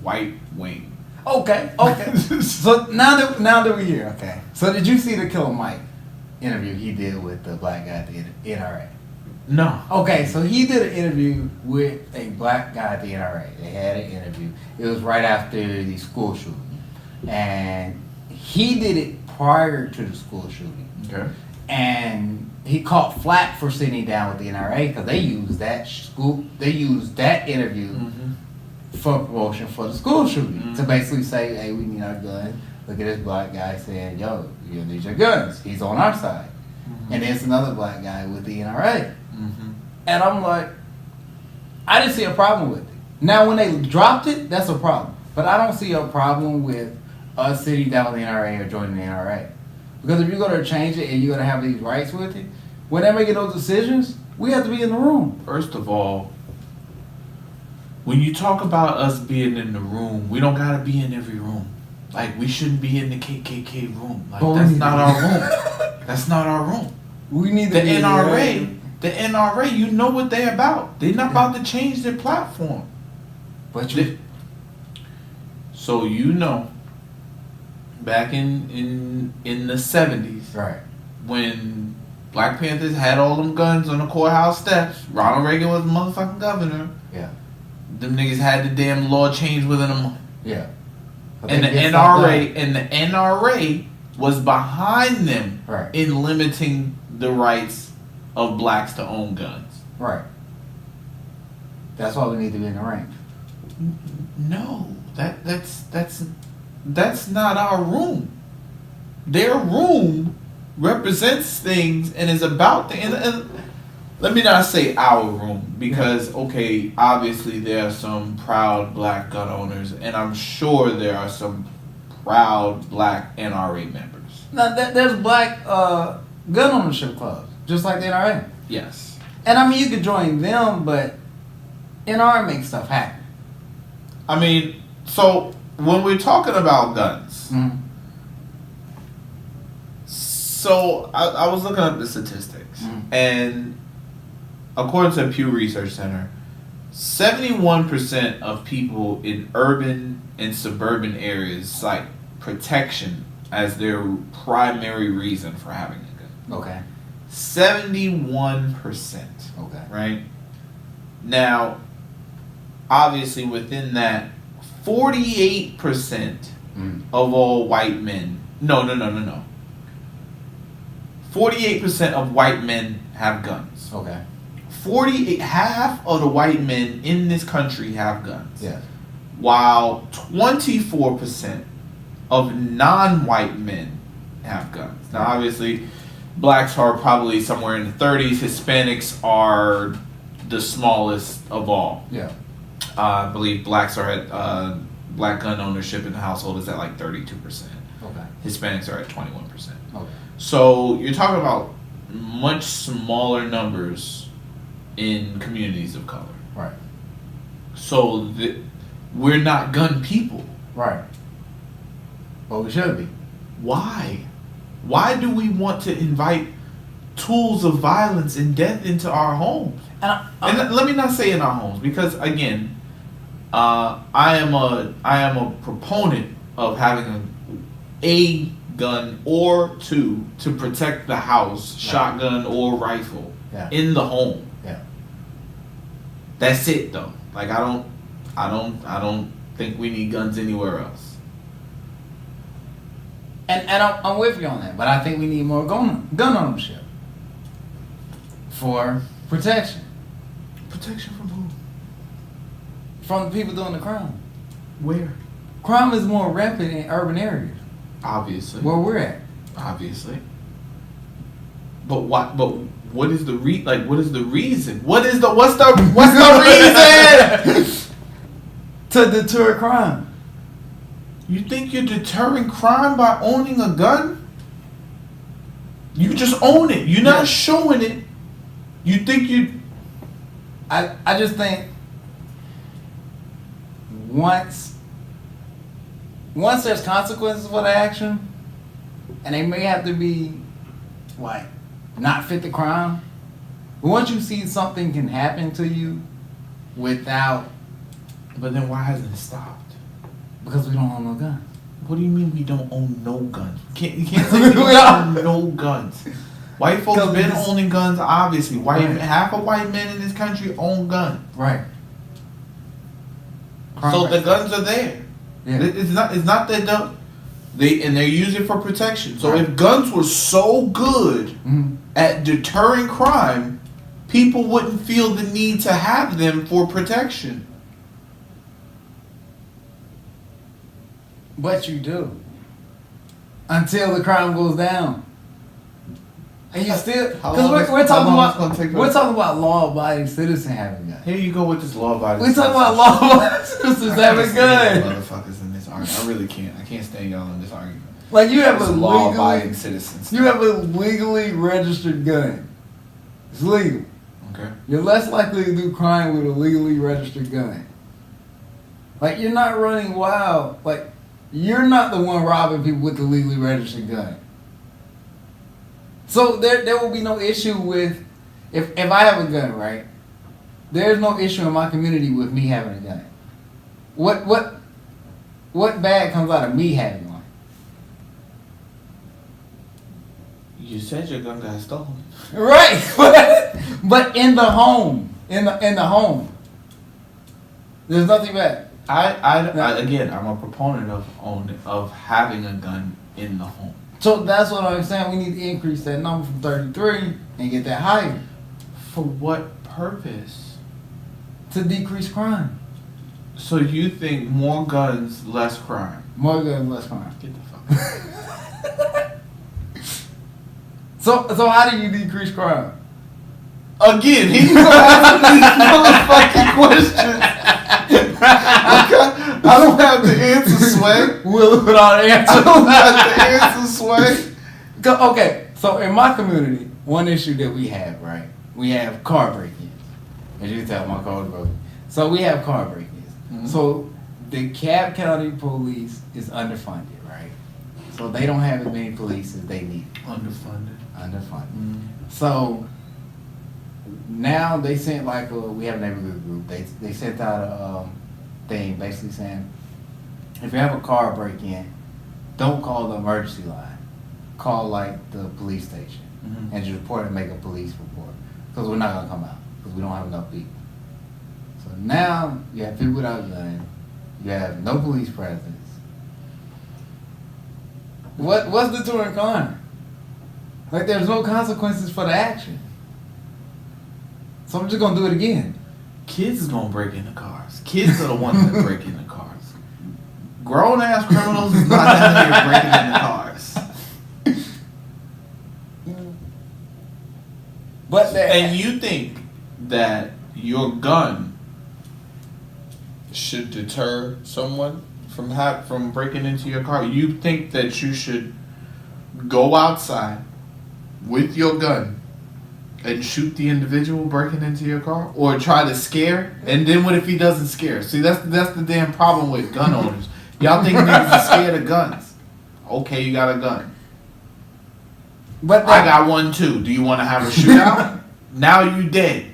A: white wing.
B: Okay. So now that we're here, okay. So did you see the Killer Mike interview he did with the black guy at the NRA?
A: No.
B: Okay, so he did an interview with a black guy at the NRA. They had an interview. It was right after the school shooting. And he did it prior to the school shooting.
A: Okay.
B: And he caught flack for sitting down with the NRA because they used that interview for promotion for the school shooting to basically say, hey, we need our guns. Look at this black guy saying, yo, you need your guns. He's on our side. And there's another black guy with the NRA. And I'm like, I didn't see a problem with it. Now, when they dropped it, that's a problem. But I don't see a problem with a city that was the NRA or joining the NRA. Because if you're going to change it and you're going to have these rights with it, when they're making those decisions, we have to be in the room.
A: First of all, when you talk about us being in the room, we don't gotta be in every room. Like, we shouldn't be in the KKK room. Like, that's not our room. That's not our room.
B: We need
A: the NRA. The NRA, you know what they're about. They're not about to change their platform.
B: But you.
A: So you know, back in the 70s,
B: Right.
A: when Black Panthers had all them guns on the courthouse steps, Ronald Reagan was the motherfucking governor.
B: Yeah.
A: Them niggas had the damn law changed within a month.
B: Yeah.
A: And the NRA was behind them
B: right.
A: in limiting the rights of blacks to own guns.
B: Right. That's why we need to be in the ring.
A: No, that's not our room. Their room represents things and is about the. And let me not say our room, because okay, obviously there are some proud black gun owners, and I'm sure there are some proud black NRA members.
B: Now there's black gun ownership clubs, just like the NRA.
A: Yes.
B: And I mean, you could join them, but NRA makes stuff happen.
A: I mean, so when we're talking about guns, so I was looking up the statistics, and according to the Pew Research Center, 71% of people in urban and suburban areas cite protection as their primary reason for having a gun.
B: Okay.
A: 71%.
B: Okay.
A: Right? Now, obviously within that, 48% of all white men, no. 48% of white men have guns.
B: Okay.
A: Half of the white men in this country have guns.
B: Yeah.
A: While 24% of non-white men have guns. Now, obviously, blacks are probably somewhere in the 30s. Hispanics are the smallest of all.
B: Yeah.
A: I believe blacks are at black gun ownership in the household is at like 32%.
B: Okay.
A: Hispanics are at 21%.
B: Okay.
A: So you're talking about much smaller numbers in communities of color.
B: Right.
A: So we're not gun people.
B: Right. But we should be.
A: Why? Why do we want to invite tools of violence and death into our homes? And let me not say in our homes, because again, I am a proponent of having a gun or two to protect the house, shotgun or rifle, in the home.
B: Yeah.
A: That's it though. Like I don't think we need guns anywhere else.
B: And I'm with you on that, but I think we need more gun ownership for protection.
A: Protection from who?
B: From the people doing the crime.
A: Where?
B: Crime is more rampant in urban areas.
A: Obviously.
B: Where we're at.
A: Obviously. But what? But what is the What is the reason? What's the reason?
B: To deter crime.
A: You think you're deterring crime by owning a gun? You just own it. You're not showing it. You think you...
B: I just think once there's consequences for the action, and they may have to be like not fit the crime, but once you see something can happen to you without...
A: But then why hasn't it stopped?
B: Because we don't own no guns.
A: What do you mean we don't own no guns? You can't say we don't own no guns. White folks been owning guns, obviously. Half of white men in this country own guns.
B: Right.
A: So the guns are there.
B: Yeah.
A: It's not that they're using it for protection. So if guns were so good at deterring crime, people wouldn't feel the need to have them for protection.
B: But you do. Until the crime goes down. And you still... Because we're talking about law-abiding citizens having guns.
A: Here you go with this law-abiding
B: We're talking about law-abiding citizens having guns.
A: Motherfuckers in this argument. I really can't. I can't stand y'all in this argument.
B: Like you have
A: It's
B: a
A: law-abiding citizens.
B: You have a legally registered gun. It's legal.
A: Okay.
B: You're less likely to do crime with a legally registered gun. Like you're not running wild. Like you're not the one robbing people with the legally registered gun. So there will be no issue with if I have a gun, right? There's no issue in my community with me having a gun. What bad comes out of me having one?
A: You said your gun got stolen.
B: Right, but in the home, in the home, there's nothing bad.
A: Again, I'm a proponent of having a gun in the home.
B: So that's what I'm saying. We need to increase that number from 33 and get that higher.
A: For what purpose?
B: To decrease crime.
A: So you think more guns, less crime?
B: More guns, less crime.
A: Get the fuck out.
B: So how do you decrease crime?
A: Again, he's asking these motherfucking questions. I don't have the answer, Sway.
B: Without an answer.
A: I don't have the answer, Sway.
B: Okay, so in my community, one issue that we have, right? We have car break-ins. As you can tell, my car was broken. So we have car break-ins. Mm-hmm. So the Cobb County Police is underfunded, right? So they don't have as many police as they need.
A: Underfunded.
B: Mm-hmm. So now they sent we have a neighborhood group. They sent out a thing basically saying, if you have a car break-in, don't call the emergency line. Call the police station and just report and make a police report because we're not gonna come out because we don't have enough people. So now you have people without guns. You have no police presence. What's deterring crime? Like there's no consequences for the action. So I'm just gonna do it again.
A: Kids is gonna break into cars. Kids are the ones that break into cars. Grown ass criminals is not out here breaking into cars. And you think that your gun should deter someone from breaking into your car? You think that you should go outside with your gun and shoot the individual breaking into your car, or try to scare? And then what if he doesn't scare? See, that's the damn problem with gun owners. Y'all think niggas are scared of guns. Okay, you got a gun. But I got one too. Do you want to have a shootout? Now you dead.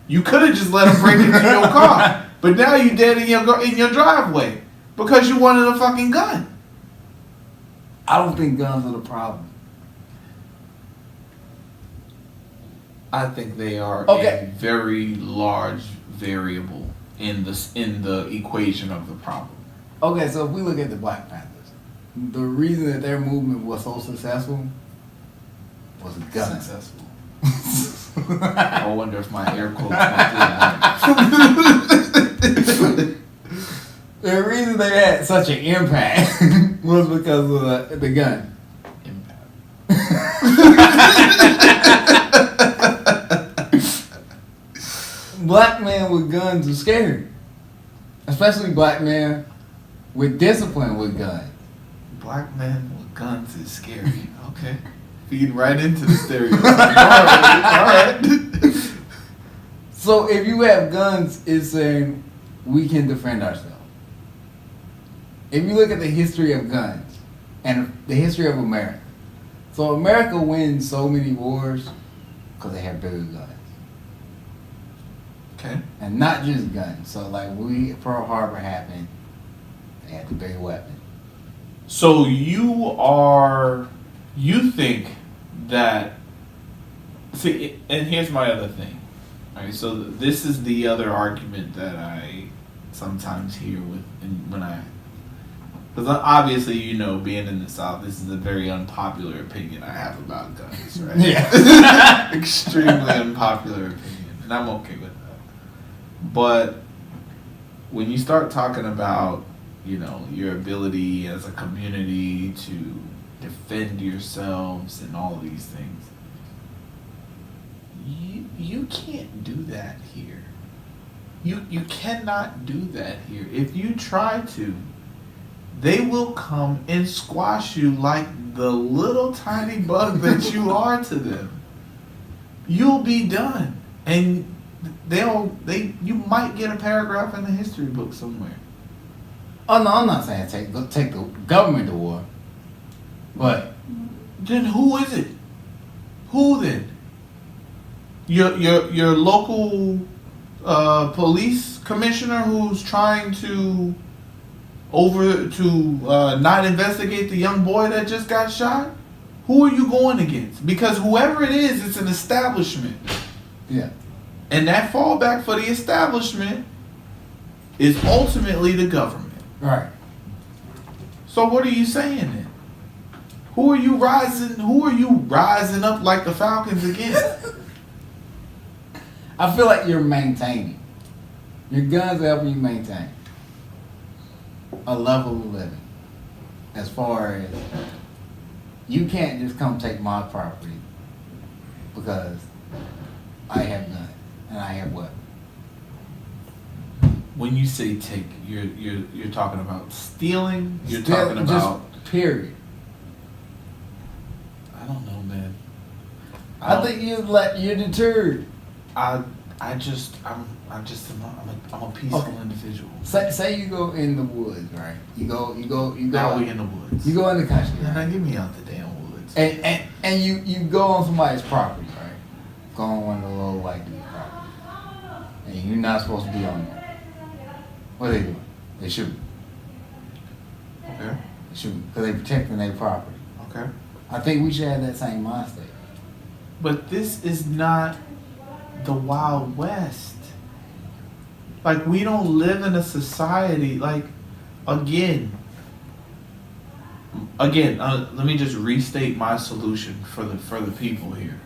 A: You could have just let him break into your car, but now you dead in your driveway because you wanted a fucking gun.
B: I don't think guns are the problem.
A: I think they are a very large variable in the equation of the problem.
B: Okay, so if we look at the Black Panthers, the reason that their movement was so successful was guns.
A: Successful. I wonder if my air quotes went
B: The reason they had such an impact was because of the gun.
A: Impact.
B: Black men with guns are scary. Especially black men with discipline with guns.
A: Black men with guns is scary. Okay. Feed right into the stereotype. All right.
B: So if you have guns, it's saying we can defend ourselves. If you look at the history of guns and the history of America, so America wins so many wars because they have bigger guns.
A: Okay.
B: And not just guns. So Pearl Harbor happened, they had the bigger weapon.
A: So you think that, see, and here's my other thing. All right, so this is the other argument that I sometimes hear because obviously, being in the South, this is a very unpopular opinion I have about guns, right?
B: Yeah.
A: Extremely unpopular opinion, and I'm okay with that. But when you start talking about, your ability as a community to defend yourselves and all of these things, you can't do that here. You cannot do that here. If you try to, they will come and squash you like the little tiny bug that you are to them. You'll be done, and you might get a paragraph in the history book somewhere.
B: Oh no, I'm not saying take the government to war, but
A: then who is it? Who then? Your local police commissioner who's trying to not investigate the young boy that just got shot? Who are you going against? Because whoever it is, it's an establishment.
B: Yeah.
A: And that fallback for the establishment is ultimately the government.
B: Right.
A: So what are you saying then? Who are you rising up like the Falcons against?
B: I feel like you're maintaining. Your guns are helping you maintain a level of living. As far as you can't just come take my property because I have guns and I have weapons.
A: When you say take, you're talking about stealing. You're talking about
B: just period.
A: I don't know, man.
B: I think you're deterred.
A: I'm a peaceful individual.
B: Say you go in the woods, right? You go.
A: Now we in the woods.
B: You go in the country.
A: Now
B: Right?
A: get me out the damn woods.
B: And you go on somebody's property, right? Go on one of the little white dude's property, and you're not supposed to be on there. What are they doing? They shoot.
A: Okay.
B: They shoot because they're protecting their property.
A: Okay.
B: I think we should have that same mind state.
A: But this is not the Wild West. Like, we don't live in a society, like, again, let me just restate my solution for the people here.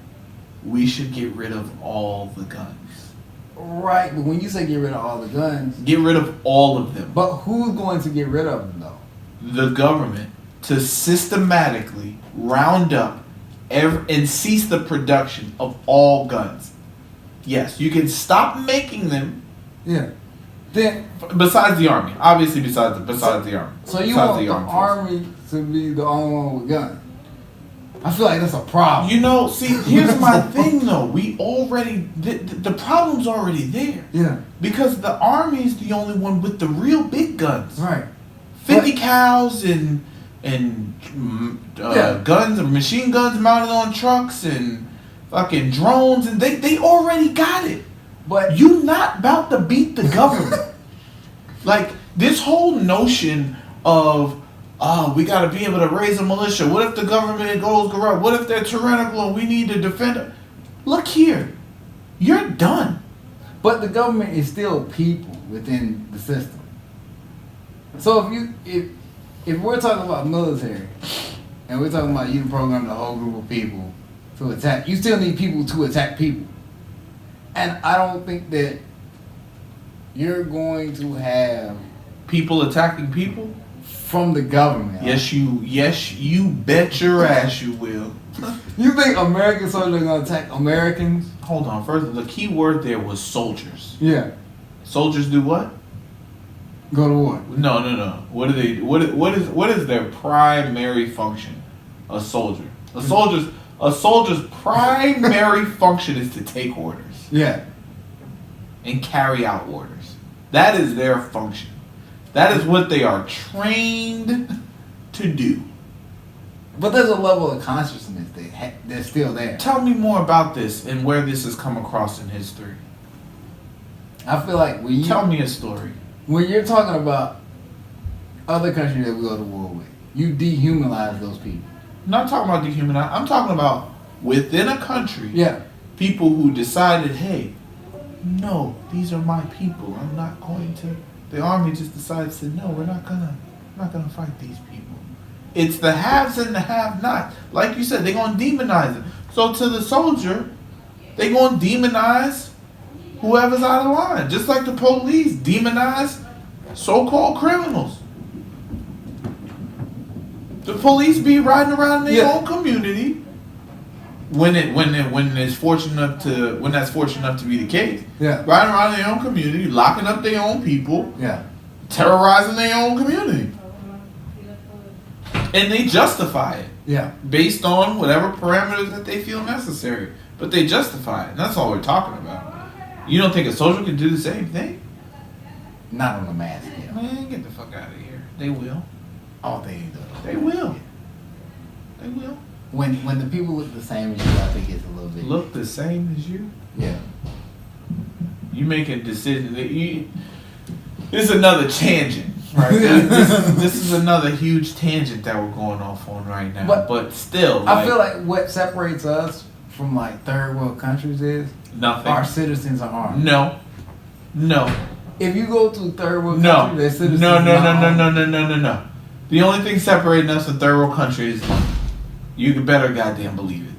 A: We should get rid of all the guns.
B: Right, but when you say get rid of all the guns,
A: Get rid of all of them.
B: but who's going to get rid of them though?
A: The government to systematically round up and cease the production of all guns. Yes, you can stop making them.
B: Yeah. Then
A: Besides the army, obviously, besides the army.
B: so you
A: Besides
B: want the
A: armed forces.
B: army to be the only one with guns? I feel like that's a problem.
A: You know, see, here's my thing though. We already the problem's already there
B: Yeah.
A: because the army's the only one with the real big guns.
B: Right.
A: 50 cows and
B: Yeah.
A: guns and machine guns mounted on trucks and fucking drones, and they already got it.
B: But
A: You not about to beat the government. Like, this whole notion of we got to be able to raise a militia. What if the government goes corrupt? What if they're tyrannical and we need to defend them? Look here, you're done.
B: the government is still people within the system. So if we're talking about military and we're talking about you program the whole group of people to attack, you still need people to attack people. And I don't think that you're going to have
A: People attacking people.
B: from the government.
A: Yes, you bet your ass you will.
B: You think American soldiers are gonna attack Americans?
A: Hold on. First, the key word there was soldiers.
B: Yeah.
A: Soldiers do what?
B: Go to war.
A: No. What do they? What is their primary function? A soldier. A soldier's primary function is to take orders
B: Yeah.
A: and carry out orders. That is their function. That is what they are trained to do.
B: But there's a level of consciousness that's still there.
A: Tell me more about this and where this has come across in history.
B: I feel like
A: Tell me a story.
B: when you're talking about other countries that we go to war with, you dehumanize those people.
A: I'm not talking about dehumanizing. I'm talking about within a country.
B: Yeah.
A: People who decided, hey, no, these are my people. I'm not going to. The army just decides to no, we're not gonna fight these people. It's the haves and the have-nots. Like you said, they're gonna demonize it. So to the soldier, they're gonna demonize whoever's out of line. Just like the police demonize so-called criminals. The police be riding around in their own community when that's fortunate enough to be the case.
B: Yeah.
A: Riding around in their own community, locking up their own people,
B: Yeah.
A: terrorizing their own community. And they justify it
B: Yeah.
A: based on whatever parameters that they feel necessary. But they justify it. And that's all we're talking about. You don't think a soldier can do the same thing?
B: Not on the mass scale.
A: Man, get the fuck out of here. They will.
B: Oh, they do.
A: They will. They will.
B: When the people look the same as you, I think it's a little bit.
A: Look the same as you?
B: Yeah.
A: You make a decision that you. This is another tangent, right? this is another huge tangent that we're going off on right now. But still,
B: I feel like what separates us from like third world countries is
A: nothing.
B: our citizens are armed.
A: No.
B: If you go to third world
A: No.
B: country, their citizens
A: No.
B: are armed.
A: The only thing separating us from third world countries, you better goddamn believe it.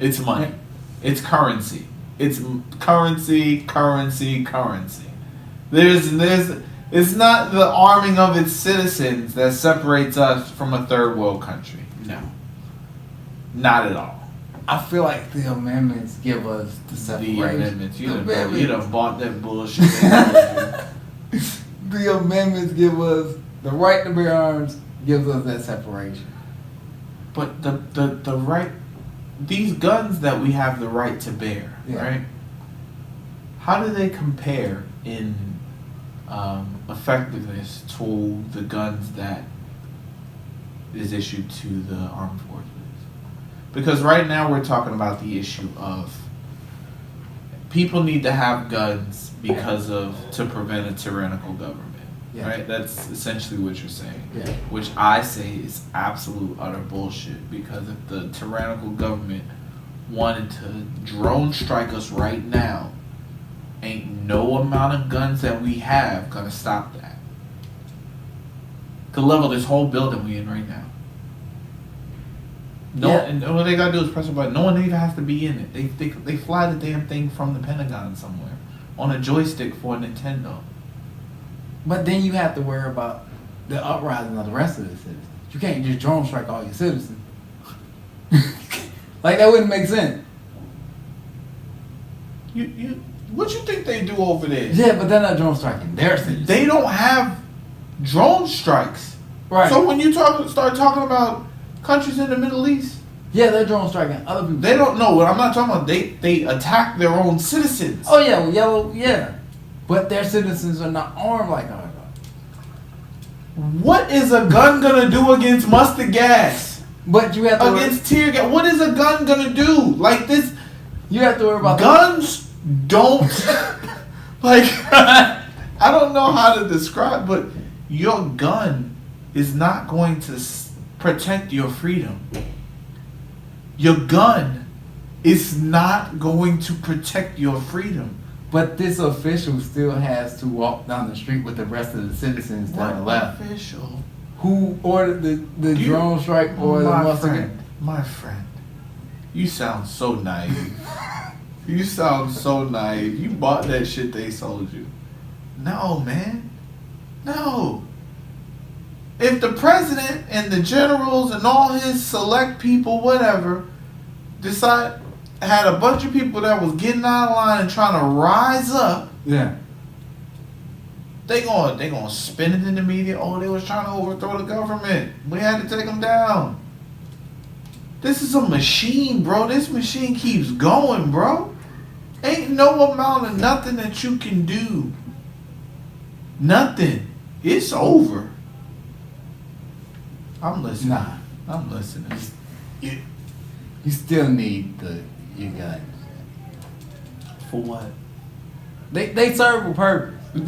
A: It's money.
B: Yeah.
A: It's currency. It's currency. It's not the arming of its citizens that separates us from a third world country. No. Not at all.
B: I feel like the amendments give us the separation.
A: The amendments. You
B: amendments.
A: done bought that bullshit.
B: The amendments give us the right to bear arms, gives us that separation.
A: But the right, these guns that we have the right to bear, right? How do they compare in effectiveness to the guns that is issued to the armed forces? Because right now we're talking about the issue of people need to have guns to prevent a tyrannical government.
B: Yeah.
A: Right? That's essentially what you're saying.
B: Yeah.
A: Which I say is absolute utter bullshit. Because if the tyrannical government wanted to drone strike us right now, ain't no amount of guns that we have gonna stop that. Could level this whole building we in right now. And all they gotta do is press a button. No one even has to be in it. They fly the damn thing from the Pentagon somewhere on a joystick for a Nintendo.
B: But then you have to worry about the uprising of the rest of the citizens. You can't just drone strike all your citizens. Like that wouldn't make sense.
A: What you think they do over there?
B: Yeah, but they're not drone striking their citizens.
A: They don't have drone strikes.
B: Right.
A: So when you start talking about countries in the Middle East,
B: yeah, they're drone striking other people.
A: they don't know what I'm not talking about. They attack their own citizens.
B: Oh yeah, well, yellow, yeah. But their citizens are not armed like ours are.
A: What is a gun gonna do against mustard gas?
B: But you have to
A: against tear gas. What is a gun gonna do? Like this?
B: You have to worry about
A: guns. Don't like. I don't know how to describe, but your gun is not going to protect your freedom. Your gun is not going to protect your freedom.
B: But this official still has to walk down the street with the rest of the citizens that are left.
A: Official?
B: Who ordered the drone strike or the mustard?
A: My friend, you sound so naive. You sound so naive. You bought that shit they sold you. No, man. No. If the president and the generals and all his select people, whatever, had a bunch of people that was getting out of line and trying to rise up,
B: yeah,
A: they gonna spin it in the media. Oh, they was trying to overthrow the government. We had to take them down. This is a machine, bro. This machine keeps going, bro. Ain't no amount of nothing that you can do. Nothing. It's over. I'm listening.
B: Nah.
A: I'm listening.
B: You still need your guns.
A: For what?
B: They serve a purpose.
A: Now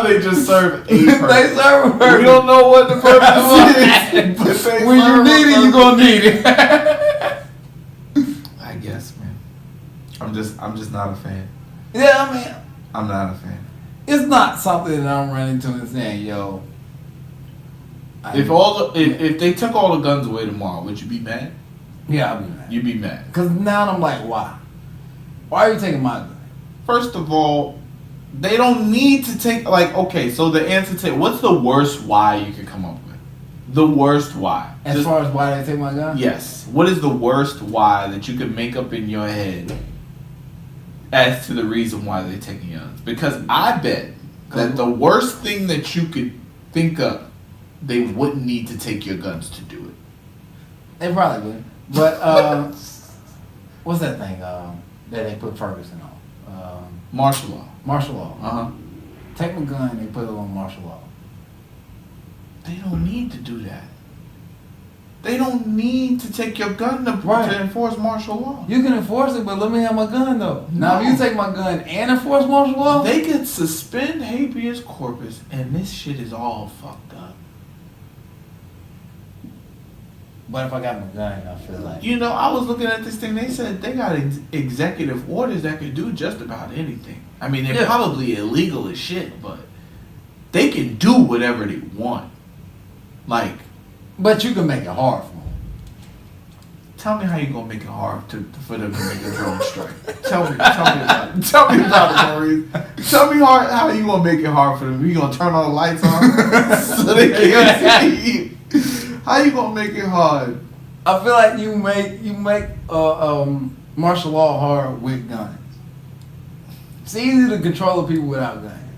A: they just serve a purpose.
B: They serve a purpose.
A: We don't know what the purpose is.
B: When you need it, you're gonna need it.
A: I guess, man. I'm just not a fan.
B: Yeah, I mean,
A: I'm not a fan.
B: It's not something that I'm running to and saying, yo.
A: If they took all the guns away tomorrow, would you be mad?
B: Yeah, I'll be mad.
A: You'd be mad.
B: Because now I'm like, why? Why are you taking my gun?
A: First of all, they don't need to take, like, okay, so the answer to, what's the worst why you could come up with? The worst why.
B: As far as why they take my gun?
A: Yes. What is the worst why that you could make up in your head as to the reason why they're taking guns? Because I bet that the worst thing that you could think of they wouldn't need to take your guns to do it.
B: They probably would. But what's that thing that they put Ferguson on?
A: Martial law.
B: Martial law.
A: Uh-huh.
B: Take my gun, they put it on martial law.
A: They don't need to do that. They don't need to take your gun to enforce martial law.
B: You can enforce it, but let me have my gun though.
A: No.
B: Now if you take my gun and enforce martial law,
A: They could suspend habeas corpus and this shit is all fucked up.
B: but if I got my gun, I feel like
A: You know, I was looking at this thing. They said they got executive orders that could do just about anything. I mean, they're probably illegal as shit, but they can do whatever they want. Like,
B: but you can make it hard for them.
A: tell me how you gonna make it hard for them to make a drone strike. Tell me about it. Tell me about it, Maurice. Tell me how you gonna make it hard for them. You gonna turn all the lights on so they can't see you? How you gonna make it hard?
B: I feel like you make martial law hard with guns. It's easy to control people without guns,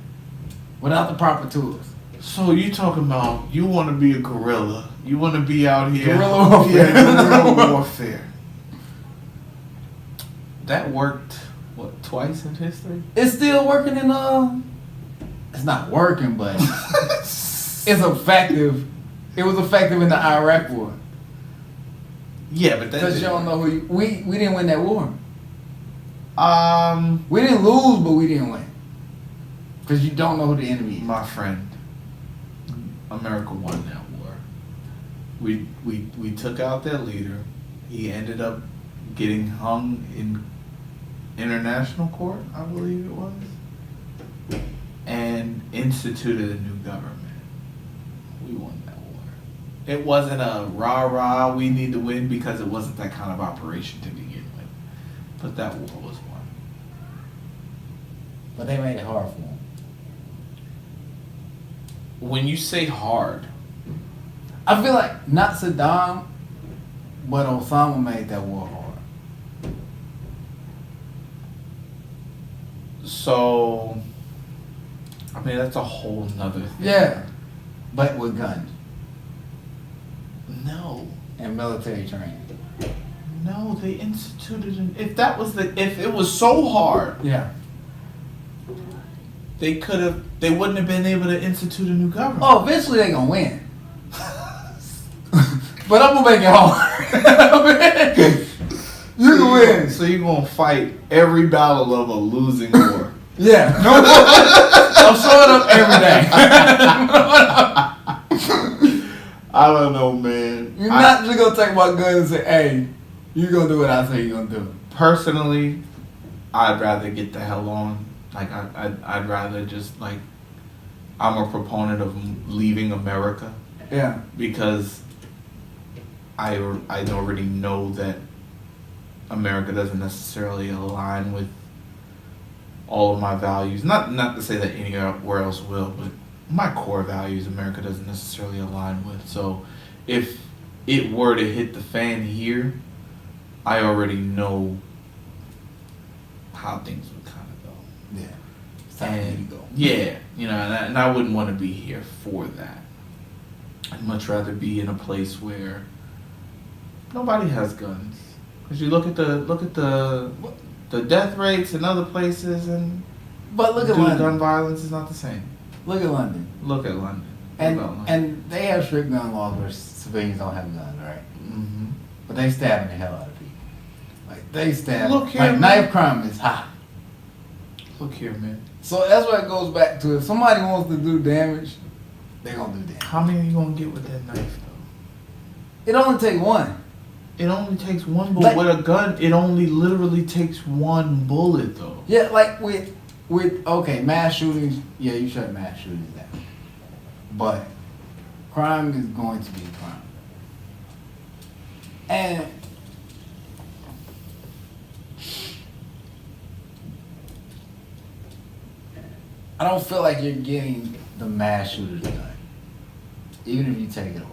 B: without the proper tools.
A: So you talking about you want to be a guerrilla? You want to be out here?
B: Guerrilla warfare.
A: Yeah, guerrilla warfare. That worked what, twice in history?
B: It's still working in It's not working, but it's effective. It was effective in the Iraq War.
A: Yeah, but that
B: Because you don't know who we didn't win that war.
A: Um,
B: We didn't lose, but we didn't win. Because you don't know who the enemy is.
A: my friend, America won that war. We took out their leader. He ended up getting hung in international court, I believe it was, and instituted a new government. We won that war. It wasn't a rah-rah, we need to win, because it wasn't that kind of operation to begin with. But that war was won.
B: But they made it hard for them.
A: When you say hard,
B: I feel like not Saddam, but Osama made that war hard.
A: so, I mean, that's a whole nother thing.
B: Yeah, but with guns
A: No.
B: and military training.
A: No, they instituted if it was so hard,
B: Yeah.
A: they wouldn't have been able to institute a new government.
B: Oh, eventually they gonna win. But I'm gonna make it hard. You can win.
A: So you're gonna fight every battle of a losing war.
B: Yeah. I'm showing up every day.
A: I don't know, man.
B: You're not just gonna take my gun and say, hey, you gonna do what I say you're gonna do.
A: Personally, I'd rather get the hell on. Like, I'd rather just, like, I'm a proponent of leaving America.
B: Yeah.
A: Because I already know that America doesn't necessarily align with all of my values. Not to say that anywhere else will, but my core values America doesn't necessarily align with. So if it were to hit the fan here, I already know how things would kind of go.
B: Yeah. It's time for me to go.
A: Yeah, you know, and I wouldn't want to be here for that. I'd much rather be in a place where nobody has guns. Because you look at the death rates in other places, and
B: But look at
A: gun
B: London.
A: violence is not the same.
B: Look at London.
A: Look at London.
B: And they have strict gun laws where civilians don't have guns, right?
A: Mm-hmm.
B: But they stabbing the hell out of people. Like they stab.
A: Look here,
B: like
A: man.
B: knife crime is high.
A: Look here, man.
B: So that's why it goes back to if somebody wants to do damage, they gonna do damage.
A: How many are you gonna get with that knife, though?
B: It only take one.
A: It only takes one bullet. With a gun, it only literally takes one bullet, though.
B: Yeah, like with okay, mass shootings, yeah, you shut mass shootings down. But crime is going to be crime. And I don't feel like you're getting the mass shooters done. Even if you take it away.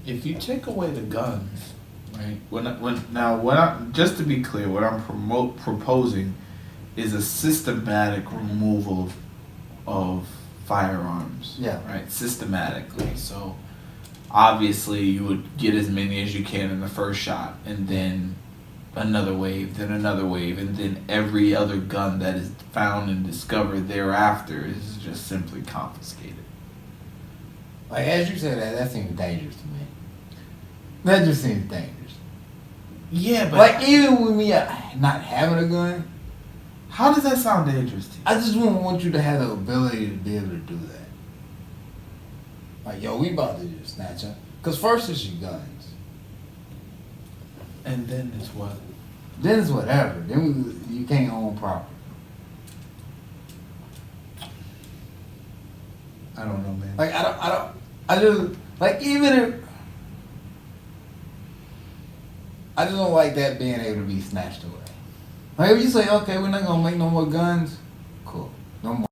A: If you take away the guns, right? Just to be clear, what I'm proposing is a systematic removal of firearms.
B: Yeah.
A: Right. Systematically. So obviously you would get as many as you can in the first shot, and then another wave, and then every other gun that is found and discovered thereafter is just simply confiscated.
B: Like, as you said that seems dangerous to me. That just seems dangerous.
A: Yeah, but
B: Like, even with me not having a gun,
A: how does that sound dangerous to you?
B: I just wouldn't want you to have the ability to be able to do that. Like, yo, we about to just snatch up. Because first it's your guns.
A: And then it's what?
B: Then it's whatever. Then you can't own property.
A: I don't know, man.
B: Like, I just, like, even if, I just don't like that being able to be snatched away. Like, if you say, okay, we're not going to make no more guns, cool. No more.